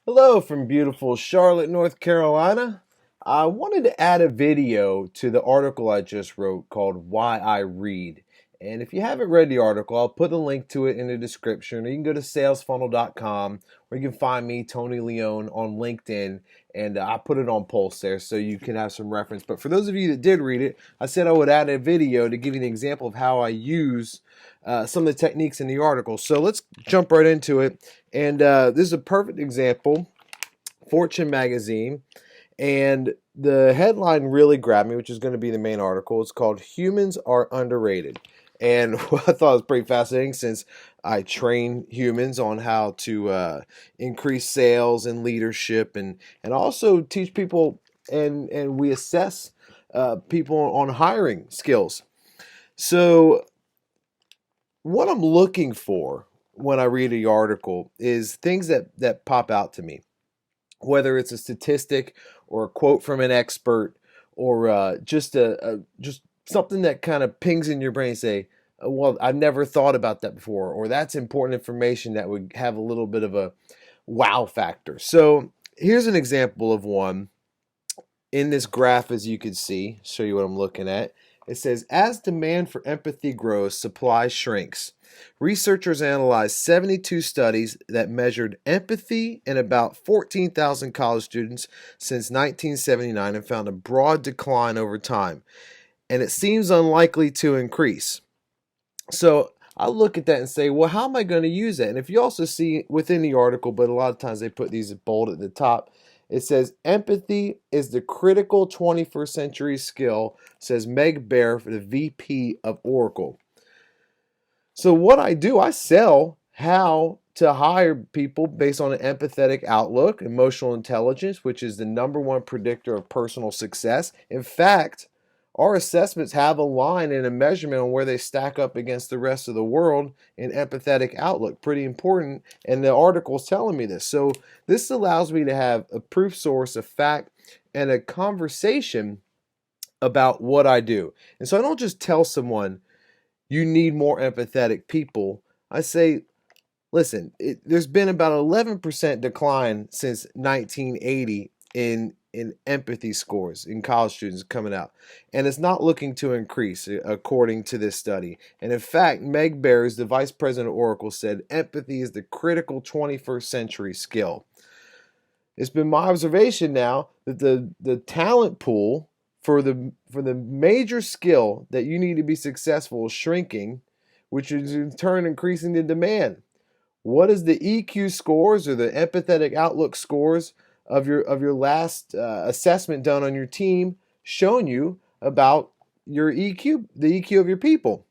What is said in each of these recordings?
Hello from beautiful Charlotte, North Carolina. I wanted to add a video to the article I just wrote called Why I Read. And if you haven't read the article, I'll put a link to it in the description, or you can go to salesfunnel.com, where you can find me, Tony Leone, on LinkedIn, and I put it on Pulse there so you can have some reference. But for those of you that did read it, I said I would add a video to give you an example of how I use some of the techniques in the article. So let's jump right into it. And this is a perfect example, Fortune magazine, and the headline really grabbed me, which is going to be the main article. It's called Humans Are Underrated. And what I thought was pretty fascinating, since I train humans on how to increase sales and leadership, and also teach people, and we assess people on hiring skills. So what I'm looking for when I read the article is things that pop out to me, whether it's a statistic or a quote from an expert, or just something that kind of pings in your brain and say, well, I've never thought about that before, or that's important information that would have a little bit of a wow factor. So here's an example of one in this graph. As you can see, show you what I'm looking at. It says, as demand for empathy grows, supply shrinks. Researchers analyzed 72 studies that measured empathy in about 14,000 college students since 1979 and found a broad decline over time. And it seems unlikely to increase. So I look at that and say, well, how am I going to use that? And if you also see within the article, but a lot of times they put these bold at the top, it says empathy is the critical 21st century skill, says Meg Bear, the VP of Oracle. So what I do, I sell how to hire people based on an empathetic outlook, emotional intelligence, which is the number one predictor of personal success. In fact, our assessments have a line and a measurement on where they stack up against the rest of the world in empathetic outlook. Pretty important, and the article's telling me this. So this allows me to have a proof source, a fact, and a conversation about what I do. And so I don't just tell someone, you need more empathetic people. I say, listen, there's been about 11% decline since 1980 in empathy scores in college students coming out, and it's not looking to increase according to this study. And in fact, Meg Bears, the vice president of Oracle, said empathy is the critical 21st century skill. It's been my observation now that the talent pool for the major skill that you need to be successful is shrinking, which is in turn increasing the demand. What is the EQ scores, or the empathetic outlook scores, of your last assessment done on your team shown you about your EQ, the EQ of your people?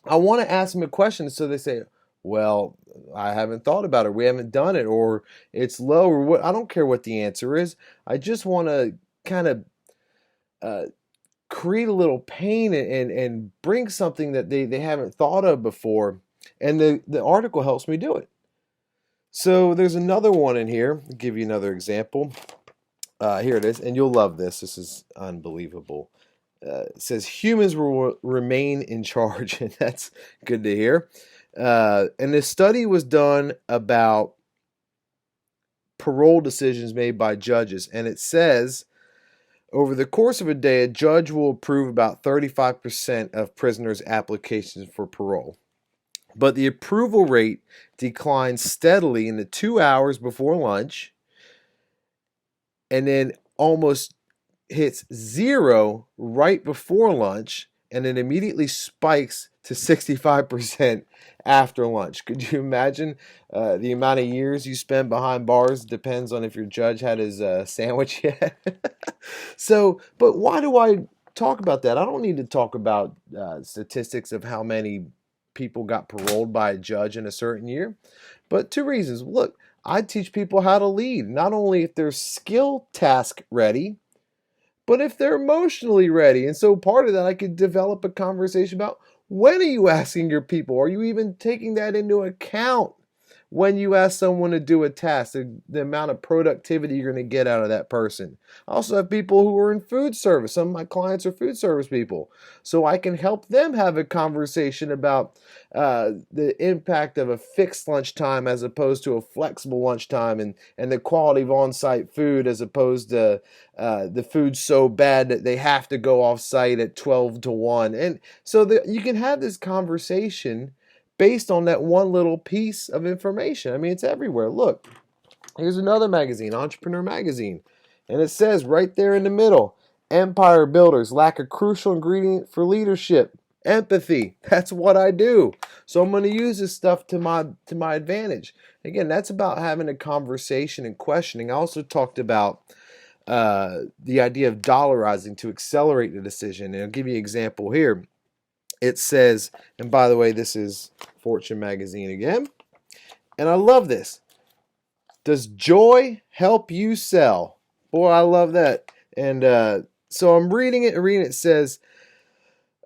I want to ask them a question so they say, well, I haven't thought about it, we haven't done it, or it's low, or what. I don't care what the answer is. I just want to kind of uh, create a little pain, and bring something that they haven't thought of before. And the article helps me do it. So there's another one in here. I'll give you another example. Here it is, and you'll love this. This is unbelievable. It says humans will remain in charge, and that's good to hear. And this study was done about parole decisions made by judges, and it says over the course of a day, a judge will approve about 35% of prisoners' applications for parole. But the approval rate declines steadily in the 2 hours before lunch, and then almost hits zero right before lunch, and then immediately spikes to 65% after lunch. Could you imagine the amount of years you spend behind bars? Depends on if your judge had his sandwich yet. So, but why do I talk about that? I don't need to talk about statistics of how many people got paroled by a judge in a certain year, but two reasons. Look, I teach people how to lead, not only if they're skill task ready, but if they're emotionally ready. And so part of that, I could develop a conversation about, when are you asking your people? Are you even taking that into account when you ask someone to do a task, the amount of productivity you're going to get out of that person. I also have people who are in food service. Some of my clients are food service people. So I can help them have a conversation about the impact of a fixed lunchtime as opposed to a flexible lunchtime, and the quality of on-site food as opposed to the food's so bad that they have to go off-site at 12 to 1. And so you can have this conversation based on that one little piece of information. I mean, it's everywhere. Look, here's another magazine, Entrepreneur Magazine, and it says right there in the middle, empire builders lack a crucial ingredient for leadership: empathy. That's what I do. So I'm going to use this stuff to my advantage. Again, that's about having a conversation and questioning. I also talked about the idea of dollarizing to accelerate the decision. And I'll give you an example here. It says, and by the way, this is Fortune magazine again, and I love this. Does joy help you sell? Boy, I love that. And so I'm reading it, it says,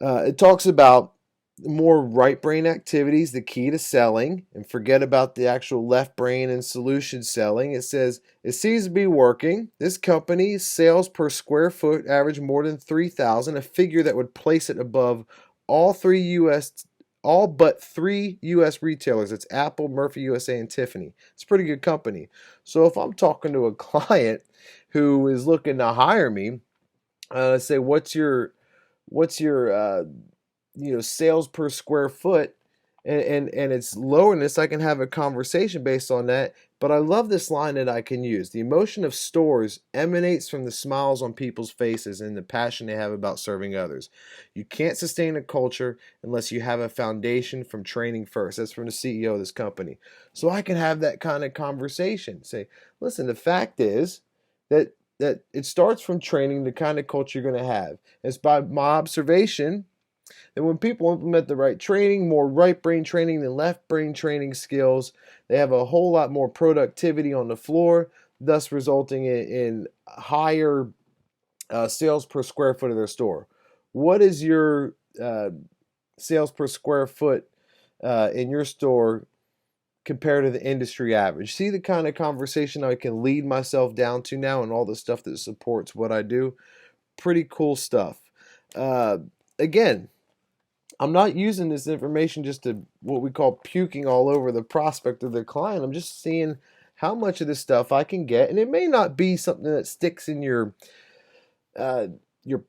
it talks about more right brain activities, the key to selling, and forget about the actual left brain and solution selling. It says, it seems to be working. This company's sales per square foot average more than 3,000, a figure that would place it above all but three U.S. retailers. It's Apple, Murphy USA, and Tiffany. It's a pretty good company. So if I'm talking to a client who is looking to hire me, say, what's your sales per square foot, and it's lower than this, I can have a conversation based on that. But I love this line that I can use. The emotion of stores emanates from the smiles on people's faces and the passion they have about serving others. You can't sustain a culture unless you have a foundation from training first. That's from the CEO of this company. So I can have that kind of conversation. Say, listen, the fact is that it starts from training, the kind of culture you're going to have. It's by my observation that when people implement the right training, more right brain training than left brain training skills, they have a whole lot more productivity on the floor, thus resulting in higher sales per square foot of their store. What is your sales per square foot in your store compared to the industry average? See the kind of conversation I can lead myself down to now, and all the stuff that supports what I do. Pretty cool stuff. Again, I'm not using this information just to what we call puking all over the prospect of the client. I'm just seeing how much of this stuff I can get, and it may not be something that sticks in your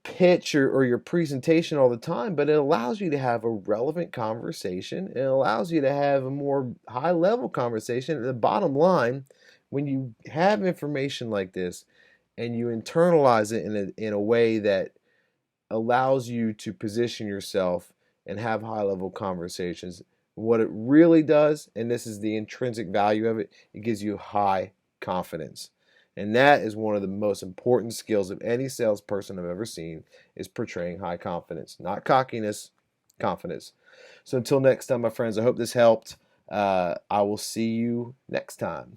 pitch or your presentation all the time, but it allows you to have a relevant conversation. It allows you to have a more high-level conversation. And the bottom line, when you have information like this and you internalize it in a way that allows you to position yourself and have high-level conversations, what it really does, and this is the intrinsic value of it, it gives you high confidence. And that is one of the most important skills of any salesperson I've ever seen, is portraying high confidence. Not cockiness, confidence. So until next time, my friends, I hope this helped. I will see you next time.